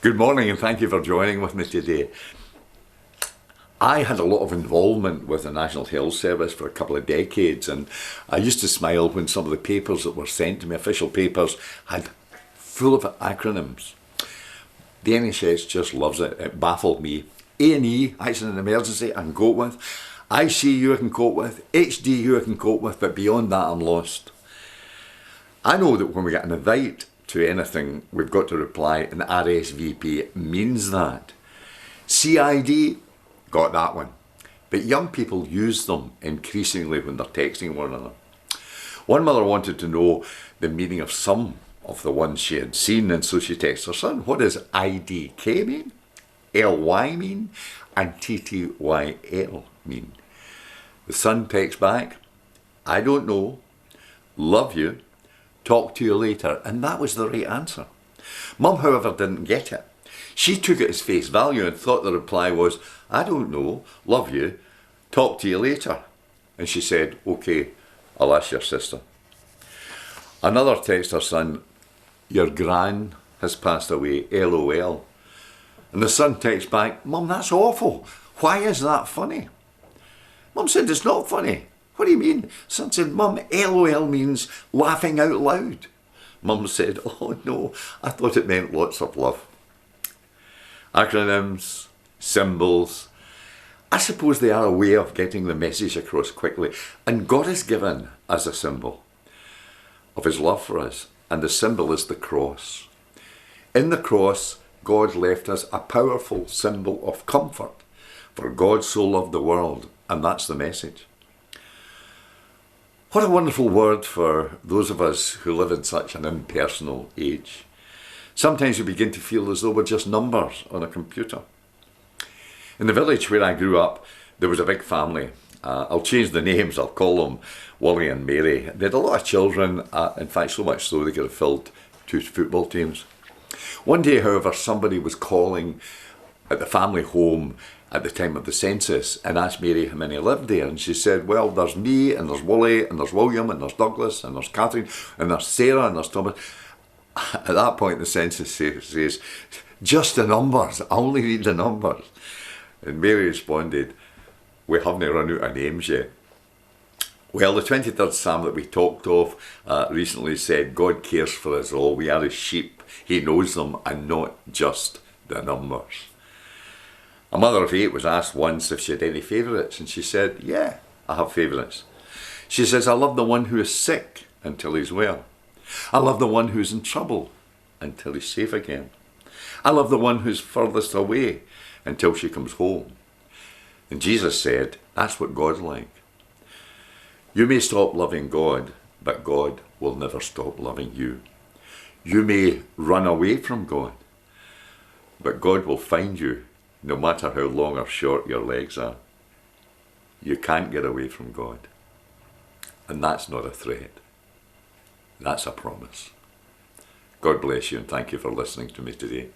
Good morning and thank you for joining with me today. I had a lot of involvement with the National Health Service for a couple of decades, and I used to smile when some of the papers that were sent to me, official papers, had full of acronyms. The NHS just loves it. It baffled me. A&E, accident and emergency, I can cope with. ICU I can cope with. HDU I can cope with, but beyond that I'm lost. I know that when we get an invite to anything, we've got to reply, and RSVP means that. CID, got that one. But young people use them increasingly when they're texting one another. One mother wanted to know the meaning of some of the ones she had seen, and so she texted her son, what does IDK mean, LY mean, and TTYL mean? The son texts back, I don't know, love you, talk to you later, and that was the right answer. Mum, however, didn't get it. She took it as face value and thought the reply was, I don't know, love you, talk to you later. And she said, okay, I'll ask your sister. Another texted her son, your gran has passed away, LOL. And the son texts back, Mum, that's awful. Why is that funny? Mum said, it's not funny. What do you mean? Son said, Mum, LOL means laughing out loud. Mum said, oh no, I thought it meant lots of love. Acronyms, symbols, I suppose they are a way of getting the message across quickly. And God has given us a symbol of his love for us, and the symbol is the cross. In the cross, God left us a powerful symbol of comfort, for God so loved the world, and that's the message. What a wonderful word for those of us who live in such an impersonal age. Sometimes we begin to feel as though we're just numbers on a computer. In the village where I grew up, there was a big family. I'll change the names, I'll call them Wally and Mary. They had a lot of children, in fact so much so they could have filled 2 football teams. One day, however, somebody was calling at the family home at the time of the census and asked Mary how many lived there, and she said, well, there's me, and there's Wally, and there's William, and there's Douglas, and there's Catherine, and there's Sarah, and there's Thomas. At that point the census says, just the numbers, I only need the numbers. And Mary responded, we haven't run out of names yet. Well, the 23rd Psalm that we talked of recently said, God cares for us all, we are his sheep, he knows them, and not just the numbers. A mother of 8 was asked once if she had any favourites, and she said, yeah, I have favourites. She says, I love the one who is sick until he's well. I love the one who's in trouble until he's safe again. I love the one who's furthest away until she comes home. And Jesus said, that's what God's like. You may stop loving God, but God will never stop loving you. You may run away from God, but God will find you no matter how long or short your legs are. You can't get away from God. And that's not a threat. That's a promise. God bless you and thank you for listening to me today.